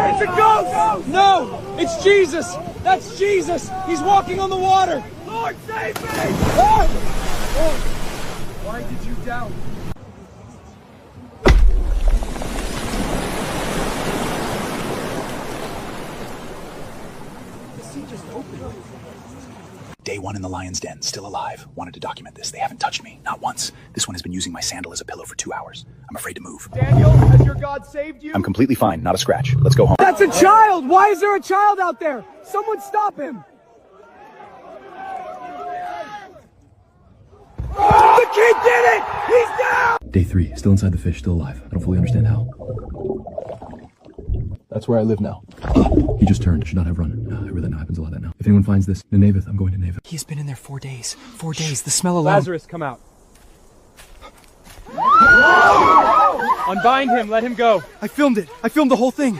It's a ghost! No! It's Jesus! That's Jesus! He's walking on the water! Lord, save me! Ah! Lord, why did you doubt? The sea just opened. Day one in the lion's den, still alive. Wanted to document this. They haven't touched me, not once. This one has been using my sandal as a pillow for 2 hours. I'm afraid to move. Daniel, has your God saved you? I'm completely fine, not a scratch. Let's go home. That's a child! Why is there a child out there? Someone stop him! The kid did it! He's down! Day 3, still inside the fish, still alive. I don't fully understand how. That's where I live now. He just turned, should not have run. I really know happens a lot that now. If anyone finds this, Nineveh, I'm going to Nineveh. He's been in there 4 days. 4 days, the smell alone. Lazarus, come out. Unbind him, let him go. I filmed it. I filmed the whole thing.